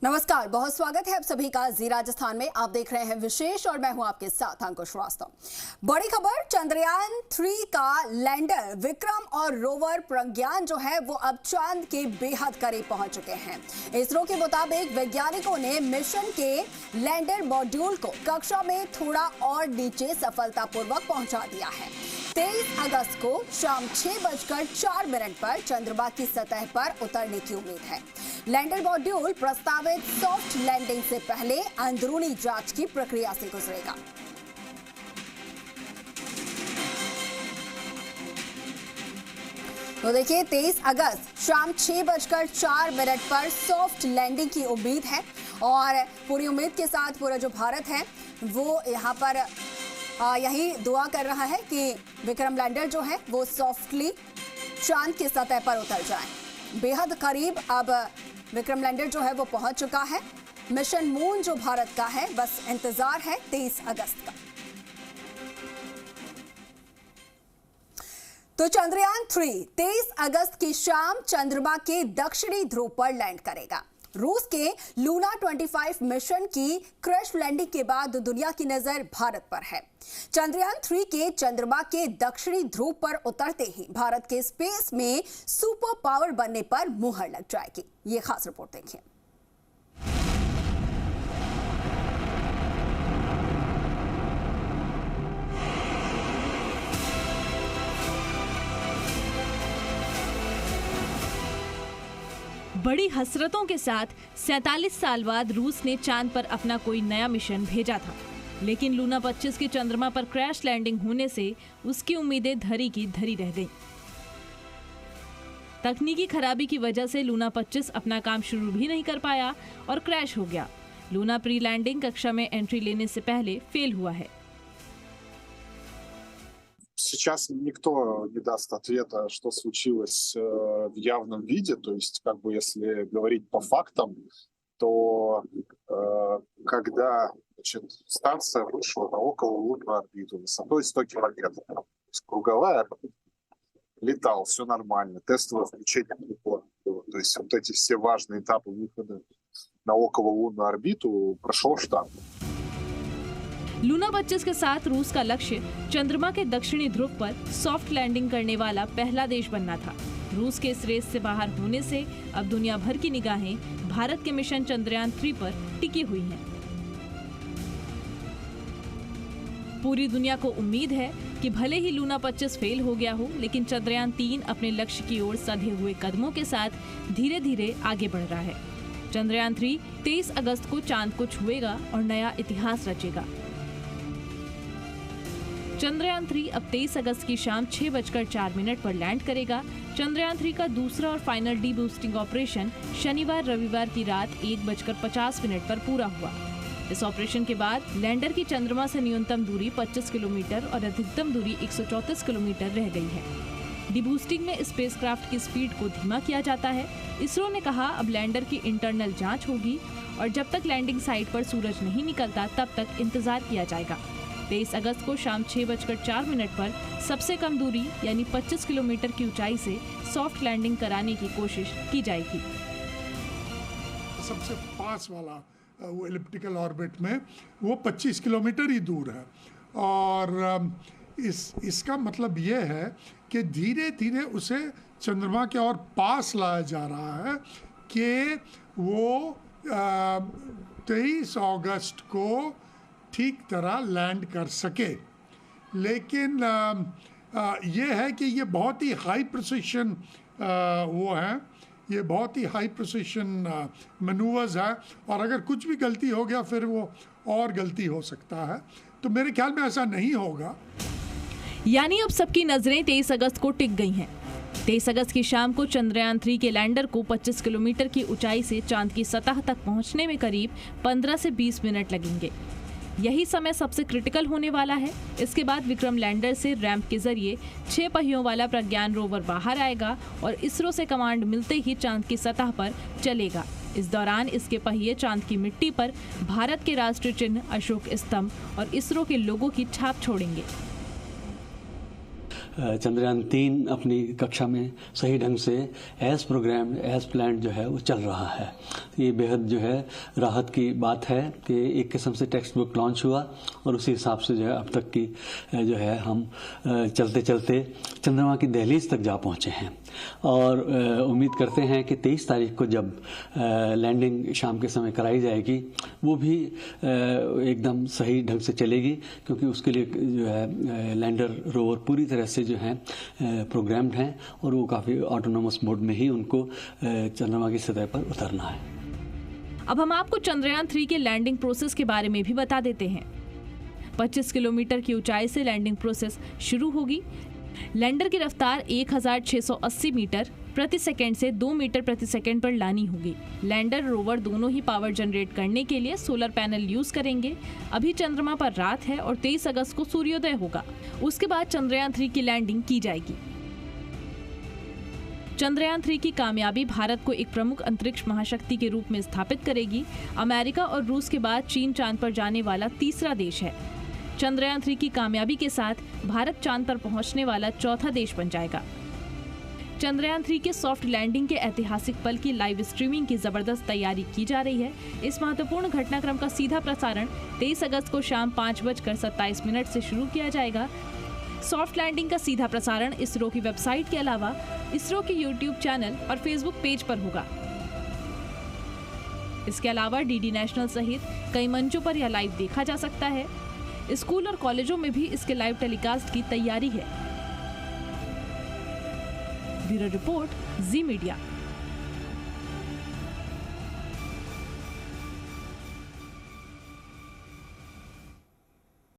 नमस्कार, बहुत स्वागत है आप सभी का जी राजस्थान में। आप देख रहे हैं विशेष और मैं हूं आपके साथ अंकुश श्रीवास्तव। बड़ी खबर, चंद्रयान 3 का लैंडर विक्रम और रोवर प्रज्ञान जो है वो अब चांद के बेहद करीब पहुंच चुके हैं। इसरो के मुताबिक वैज्ञानिकों ने मिशन के लैंडर मॉड्यूल को कक्षा में थोड़ा और नीचे सफलतापूर्वक पहुंचा दिया है। 23 अगस्त को शाम 6:04 पर चंद्रमा की सतह पर उतरने की उम्मीद है। लैंडर मॉड्यूल प्रस्तावित सॉफ्ट लैंडिंग से पहले अंदरूनी जांच की प्रक्रिया से गुजरेगा। तो देखिए, 23 अगस्त शाम 6:04 पर सॉफ्ट लैंडिंग की उम्मीद है और पूरी उम्मीद के साथ पूरा जो भारत है वो यहाँ पर यही दुआ कर रहा है कि विक्रम लैंडर जो है वो सॉफ्टली चांद की सतह पर उतर जाए। बेहद करीब अब विक्रम लैंडर जो है वो पहुंच चुका है। मिशन मून जो भारत का है, बस इंतजार है 23 अगस्त का। तो चंद्रयान 3 23 अगस्त की शाम चंद्रमा के दक्षिणी ध्रुव पर लैंड करेगा। रूस के लूना 25 मिशन की क्रैश लैंडिंग के बाद दुनिया की नजर भारत पर है। चंद्रयान 3 के चंद्रमा के दक्षिणी ध्रुव पर उतरते ही भारत के स्पेस में सुपर पावर बनने पर मुहर लग जाएगी। ये खास रिपोर्ट देखिए। बड़ी हसरतों के साथ 47 साल बाद रूस ने चांद पर अपना कोई नया मिशन भेजा था, लेकिन लूना 25 के चंद्रमा पर क्रैश लैंडिंग होने से उसकी उम्मीदें धरी की धरी रह गईं। तकनीकी खराबी की वजह से लूना 25 अपना काम शुरू भी नहीं कर पाया और क्रैश हो गया। लूना प्री लैंडिंग कक्षा में एंट्री लेने से पहले फेल हुआ है। Сейчас никто не даст ответа, что случилось в явном виде. То есть, как бы, если говорить по фактам, то когда станция вышла на окололунную орбиту высотой 100 километров, то есть круговая орбита, летал, все нормально, тестовое включение было. То есть вот эти все важные этапы выхода на окололунную орбиту прошел штат. लूना 25 के साथ रूस का लक्ष्य चंद्रमा के दक्षिणी ध्रुव पर सॉफ्ट लैंडिंग करने वाला पहला देश बनना था। रूस के इस रेस से बाहर होने से अब दुनिया भर की निगाहें भारत के मिशन चंद्रयान 3 पर टिकी हुई हैं। पूरी दुनिया को उम्मीद है कि भले ही लूना 25 फेल हो गया हो, लेकिन चंद्रयान 3 अपने लक्ष्य की ओर सधे हुए कदमों के साथ धीरे धीरे आगे बढ़ रहा है। चंद्रयान 3 23 अगस्त को चांद को छुएगा और नया इतिहास रचेगा। चंद्रयान 3 अब 23 अगस्त की शाम 6:04 पर लैंड करेगा। चंद्रयान 3 का दूसरा और फाइनल डी बूस्टिंग ऑपरेशन शनिवार रविवार की रात 1:50 पर पूरा हुआ। इस ऑपरेशन के बाद लैंडर की चंद्रमा से न्यूनतम दूरी 25 किलोमीटर और अधिकतम दूरी 134 किलोमीटर रह गई है। डी बूस्टिंग में स्पेसक्राफ्ट की स्पीड को धीमा किया जाता है। इसरो ने कहा अब लैंडर की इंटरनल जांच होगी और जब तक लैंडिंग साइट पर सूरज नहीं निकलता तब तक इंतजार किया जाएगा। 23 अगस्त को शाम 6:04 पर सबसे कम दूरी यानी 25 किलोमीटर की ऊंचाई से सॉफ्ट लैंडिंग कराने की कोशिश की जाएगी। सबसे पास वाला वो एलिप्टिकल ऑर्बिट में वो 25 किलोमीटर ही दूर है और इसका मतलब ये है कि धीरे धीरे उसे चंद्रमा के और पास लाया जा रहा है कि वो 23 अगस्त को ठीक तरह लैंड कर सके। लेकिन ये है कि ये बहुत ही हाई प्रिसिशन वो है, ये बहुत ही हाई प्रिसिशन मैनूवर्स है और अगर कुछ भी गलती हो गया फिर वो और गलती हो सकता है। तो मेरे ख्याल में ऐसा नहीं होगा। यानी अब सबकी नजरें 23 अगस्त को टिक गई हैं। 23 अगस्त की शाम को चंद्रयान 3 के लैंडर को 25 किलोमीटर की ऊंचाई से चांद की सतह तक पहुंचने में करीब 15 से 20 मिनट लगेंगे। यही समय सबसे क्रिटिकल होने वाला है। इसके बाद विक्रम लैंडर से रैंप के जरिए 6 पहियों वाला प्रज्ञान रोवर बाहर आएगा और इसरो से कमांड मिलते ही चांद की सतह पर चलेगा। इस दौरान इसके पहिए चांद की मिट्टी पर भारत के राष्ट्रीय चिन्ह, अशोक स्तंभ और इसरो के लोगो की छाप छोड़ेंगे। चंद्रयान 3 अपनी कक्षा में सही ढंग से एज प्रोग्राम्ड एज प्लान्ड जो है वो चल रहा है। ये बेहद जो है राहत की बात है कि एक किस्म से टेक्स्ट बुक लॉन्च हुआ और उसी हिसाब से जो है अब तक की जो है हम चलते चलते चंद्रमा की दहलीज तक जा पहुँचे हैं। और उम्मीद करते हैं कि 23 तारीख को जब लैंडिंग शाम के समय कराई जाएगी वो भी एकदम सही ढंग से चलेगी, क्योंकि उसके लिए जो है लैंडर रोवर पूरी तरह से जो है प्रोग्राम्ड हैं और वो काफ़ी ऑटोनोमस मोड में ही उनको चंद्रमा की सतह पर उतरना है। अब हम आपको चंद्रयान 3 के लैंडिंग प्रोसेस के बारे में भी बता देते हैं। 25 किलोमीटर की ऊंचाई से लैंडिंग प्रोसेस शुरू होगी। लैंडर की रफ्तार 1680 मीटर प्रति सेकंड से 2 मीटर प्रति सेकंड पर लानी होगी। लैंडर रोवर दोनों ही पावर जनरेट करने के लिए सोलर पैनल यूज करेंगे। अभी चंद्रमा पर रात है और 23 अगस्त को सूर्योदय होगा। उसके बाद चंद्रयान 3 की लैंडिंग की जाएगी। चंद्रयान 3 की कामयाबी भारत को एक प्रमुख अंतरिक्ष महाशक्ति के रूप में स्थापित करेगी। अमेरिका और रूस के बाद चीन चांद पर जाने वाला तीसरा देश है। चंद्रयान 3 की कामयाबी के साथ भारत चांद पर पहुंचने वाला चौथा देश बन जाएगा। चंद्रयान 3 के सॉफ्ट लैंडिंग के ऐतिहासिक पल की लाइव स्ट्रीमिंग की जबरदस्त तैयारी की जा रही है। इस महत्वपूर्ण घटनाक्रम का सीधा प्रसारण 23 अगस्त को शाम 5:27 से शुरू किया जाएगा। सॉफ्ट लैंडिंग का सीधा प्रसारण इसरो की वेबसाइट के अलावा इसरो के यूट्यूब चैनल और फेसबुक पेज पर होगा। इसके अलावा डीडी नेशनल सहित कई मंचों पर यह लाइव देखा जा सकता है। स्कूल और कॉलेजों में भी इसके लाइव टेलीकास्ट की तैयारी है। ब्यूरो रिपोर्ट, जी मीडिया।